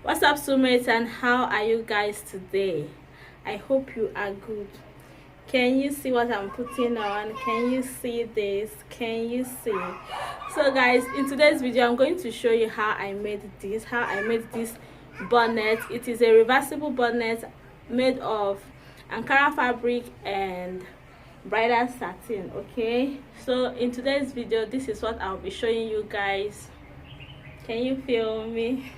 What's up, soulmates, and how are you guys today? I hope you are good. Can you see what I'm putting on? Can you see this? Can you see? So guys, in today's video I'm going to show you how I made this bonnet. It is a reversible bonnet made of Ankara fabric and bridal satin. Okay, so in today's video this is what I'll be showing you guys. Can you feel me?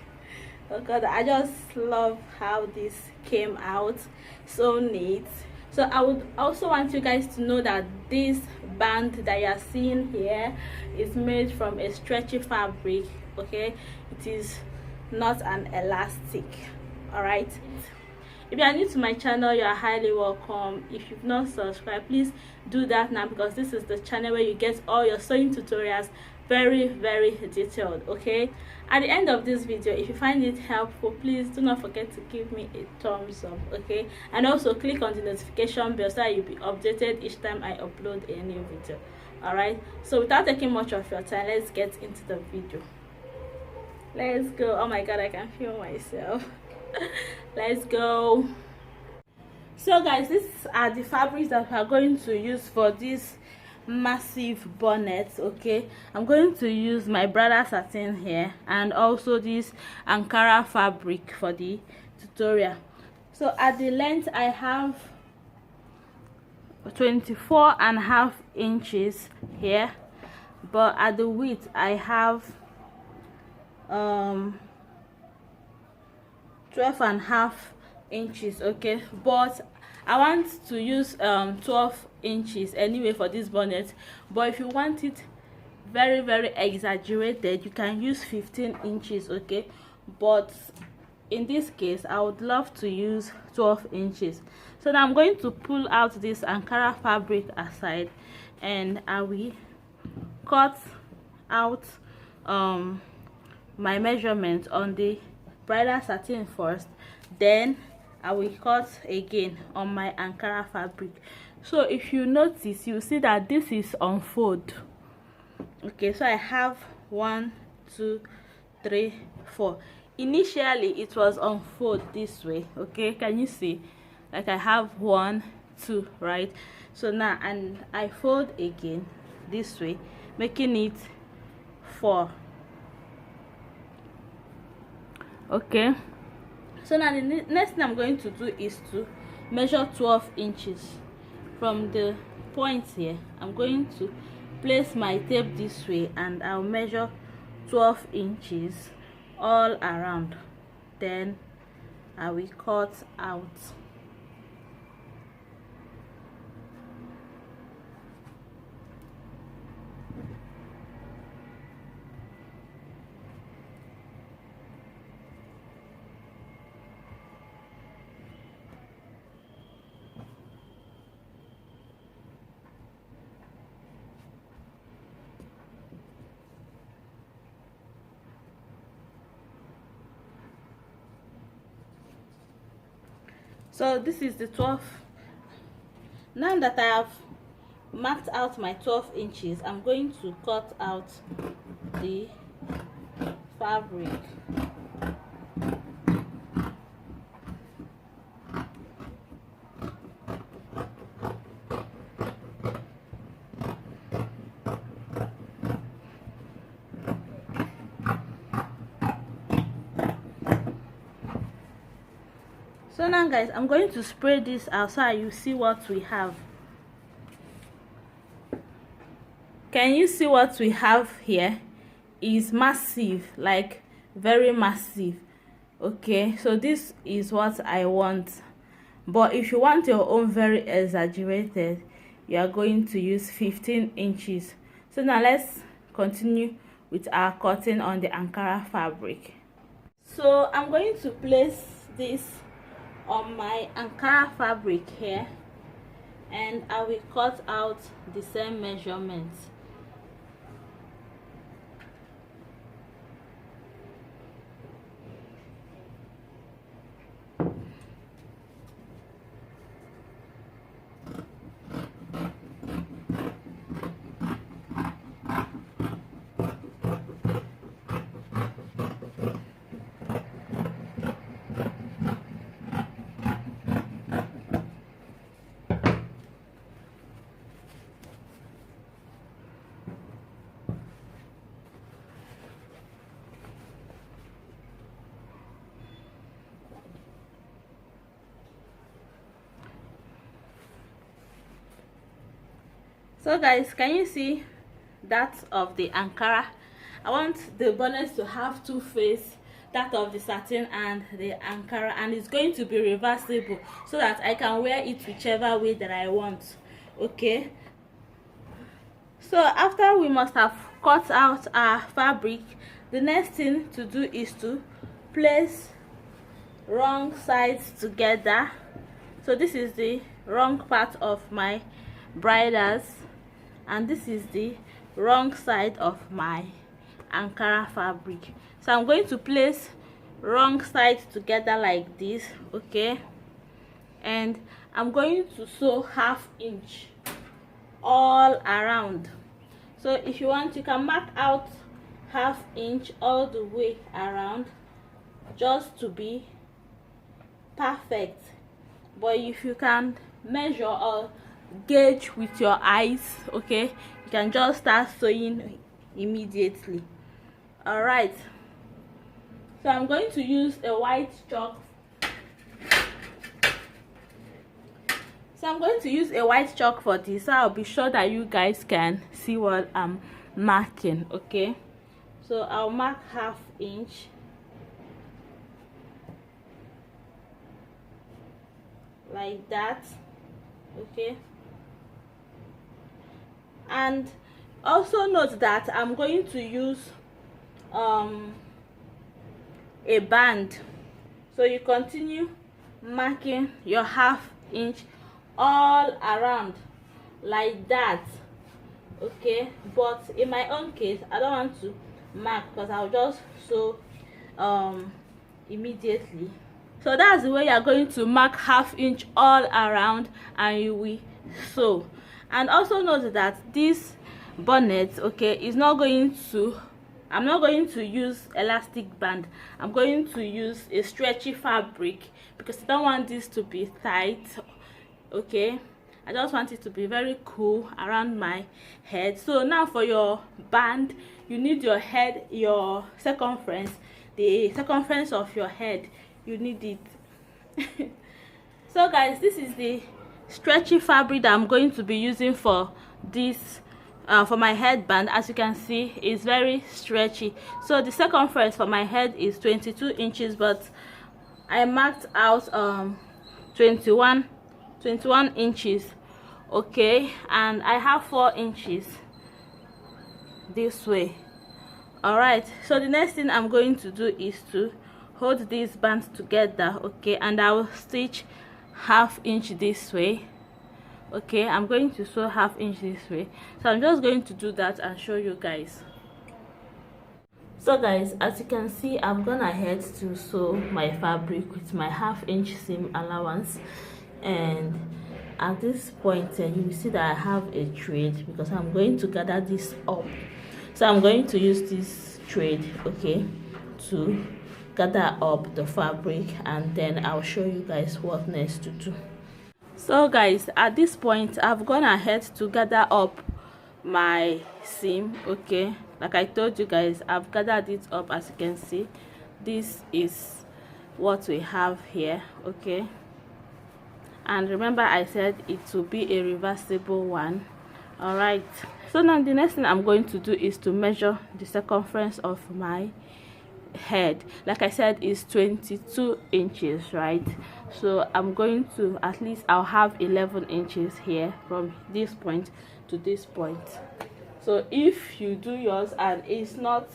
Oh god, I just love how this came out, so neat. So I would also want you guys to know that this band that you are seeing here is made from a stretchy fabric. Okay, it is not an elastic. All right, if you are new to my channel, you are highly welcome. If you've not subscribed, please do that now, because this is the channel where you get all your sewing tutorials very detailed. Okay, at the end of this video, if you find it helpful, please do not forget to give me a thumbs up. Okay, and also click on the notification bell so that you'll be updated each time I upload a new video. All right, so without taking much of your time, let's get into the video. Let's go. Oh my god, I can feel myself. Let's go. So guys, these are the fabrics that we are going to use for this massive bonnet. Okay, I'm going to use my bridal satin here and also this Ankara fabric for the tutorial. So at the length I have 24.5 inches here, but at the width I have 12.5 inches. Okay, but I want to use 12 inches anyway for this bonnet, but if you want it very exaggerated, you can use 15 inches. Okay, but in this case I would love to use 12 inches. So now I'm going to pull out this Ankara fabric aside, and I will cut out my measurement on the bridal satin first, then I will cut again on my Ankara fabric. So if you notice, you see that this is on fold. Okay, so I have 1 2 3 4. Initially it was on fold this way. Okay, can you see? Like I have 1 2, right? So now, and I fold again this way, making it 4. Okay, so now the next thing I'm going to do is to measure 12 inches from the point here. I'm going to place my tape this way and I'll measure 12 inches all around, then I will cut out. So this is the 12. Now that I have marked out my 12 inches, I'm going to cut out the fabric. So now guys, I'm going to spray this outside. You see what we have. Can you see what we have here? Is massive, like very massive. Okay, so this is what I want, but if you want your own very exaggerated, you are going to use 15 inches. So now let's continue with our cutting on the Ankara fabric. So I'm going to place this on my Ankara fabric here, and I will cut out the same measurements. So guys, can you see that of the Ankara? I want the bonnet to have two faces, that of the satin and the Ankara, and it's going to be reversible so that I can wear it whichever way that I want. Okay, so after we must have cut out our fabric, the next thing to do is to place wrong sides together. So this is the wrong part of my bridles, and this is the wrong side of my Ankara fabric. So I'm going to place wrong sides together like this. Okay, and I'm going to sew 1/2 inch all around. So if you want, you can mark out 1/2 inch all the way around, just to be perfect. But if you can measure or gauge with your eyes, okay, you can just start sewing immediately. All right, so I'm going to use a white chalk. For this, so I'll be sure that you guys can see what I'm marking. Okay, so I'll mark 1/2 inch like that. Okay, and also note that I'm going to use a band, so you continue marking your 1/2 inch all around like that. Okay, but in my own case, I don't want to mark because I'll just sew immediately. So that's the way you're going to mark 1/2 inch all around, and you will sew. And also note that this bonnet, okay, is not going to, I'm not going to use elastic band. I'm going to use a stretchy fabric because I don't want this to be tight. Okay, I just want it to be very cool around my head. So now for your band, you need your head, your circumference, the circumference of your head, you need it. So guys, this is the stretchy fabric that I'm going to be using for this for my headband. As you can see, it's very stretchy. So the circumference for my head is 22 inches, but I marked out 21 inches. Okay, and I have 4 inches this way. All right, so the next thing I'm going to do is to hold these bands together. Okay, and I will stitch 1/2 inch this way. Okay, I'm going to sew 1/2 inch this way, so I'm just going to do that and show you guys. So guys, as you can see, I've gone ahead to sew my fabric with my 1/2 inch seam allowance, and at this point you will see that I have a thread because I'm going to gather this up. So I'm going to use this thread, okay, to gather up the fabric, and then I'll show you guys what next to do. So guys, at this point I've gone ahead to gather up my seam. Okay, like I told you guys, I've gathered it up. As you can see, this is what we have here. Okay, and remember I said it will be a reversible one. All right, so now the next thing I'm going to do is to measure the circumference of my head. Like I said, is 22 inches, right? So I'm going to, at least I'll have 11 inches here from this point to this point. So if you do yours and it's not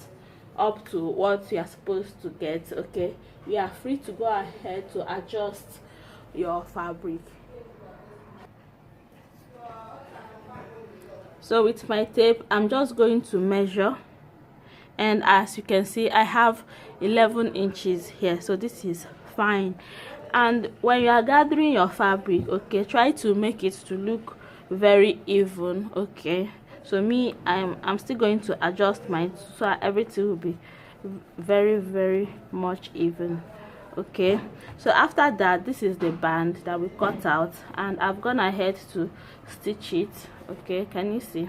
up to what you are supposed to get, okay, you are free to go ahead to adjust your fabric. So with my tape, I'm just going to measure, and as you can see, I have 11 inches here, so this is fine. And when you are gathering your fabric, okay, try to make it to look very even. Okay, so me, I'm still going to adjust mine so everything will be very much even. Okay, so after that, this is the band that we cut out, and I've gone ahead to stitch it. Okay, can you see?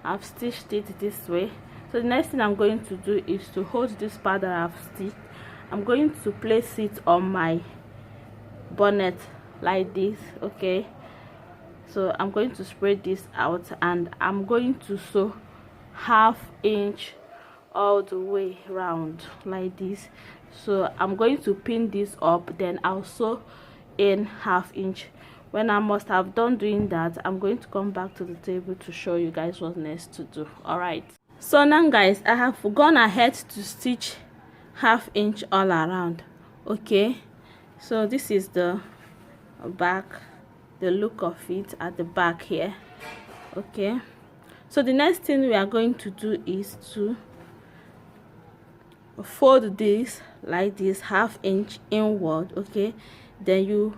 I've stitched it this way. So the next thing I'm going to do is to hold this part that I've stitched. I'm going to place it on my bonnet like this. Okay, So I'm going to spread this out, and I'm going to sew 1/2 inch all the way round like this. So I'm going to pin this up, then I'll sew in 1/2 inch. When I must have done doing that, I'm going to come back to the table to show you guys what's next to do. All right, so now guys, I have gone ahead to stitch 1/2 inch all around. Okay, so this is the back, the look of it at the back here. Okay, so the next thing we are going to do is to fold this like this 1/2 inch inward. Okay, then you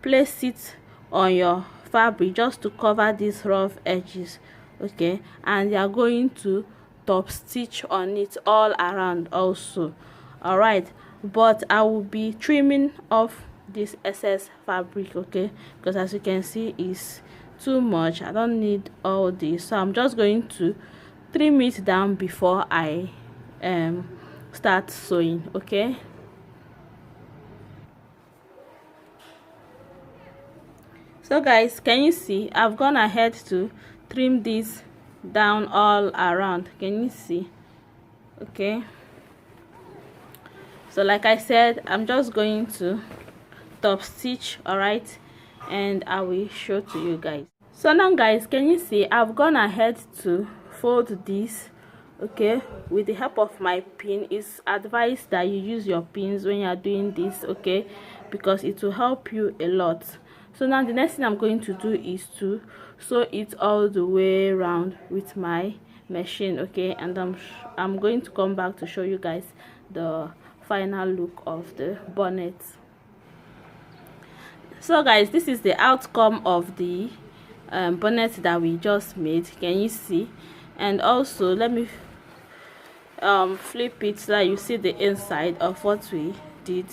place it on your fabric just to cover these rough edges. Okay, and you are going to top stitch on it all around also. All right, but I will be trimming off this excess fabric, okay, because as you can see it's too much. I don't need all this, so I'm just going to trim it down before I start sewing. Okay, so guys, can you see I've gone ahead to trim this down all around? Can you see? Okay, so like I said, I'm just going to top stitch. All right, and I will show to you guys. So now guys, can you see I've gone ahead to fold this, okay, with the help of my pin. It's advised that you use your pins when you are doing this, okay, because it will help you a lot. So now the next thing I'm going to do is to sew it all the way around with my machine. Okay, and I'm going to come back to show you guys the final look of the bonnet. So guys, this is the outcome of the bonnet that we just made. Can you see? And also let me flip it so that you see the inside of what we did.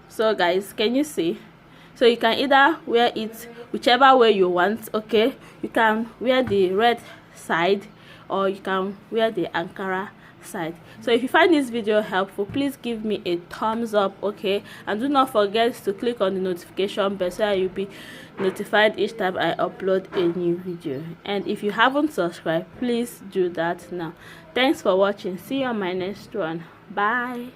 So guys, can you see? So you can either wear it whichever way you want. Okay, you can wear the red side or you can wear the Ankara side. So if you find this video helpful, please give me a thumbs up, okay, and do not forget to click on the notification bell so you'll be notified each time I upload a new video. And if you haven't subscribed, please do that now. Thanks for watching. See you on my next one. Bye.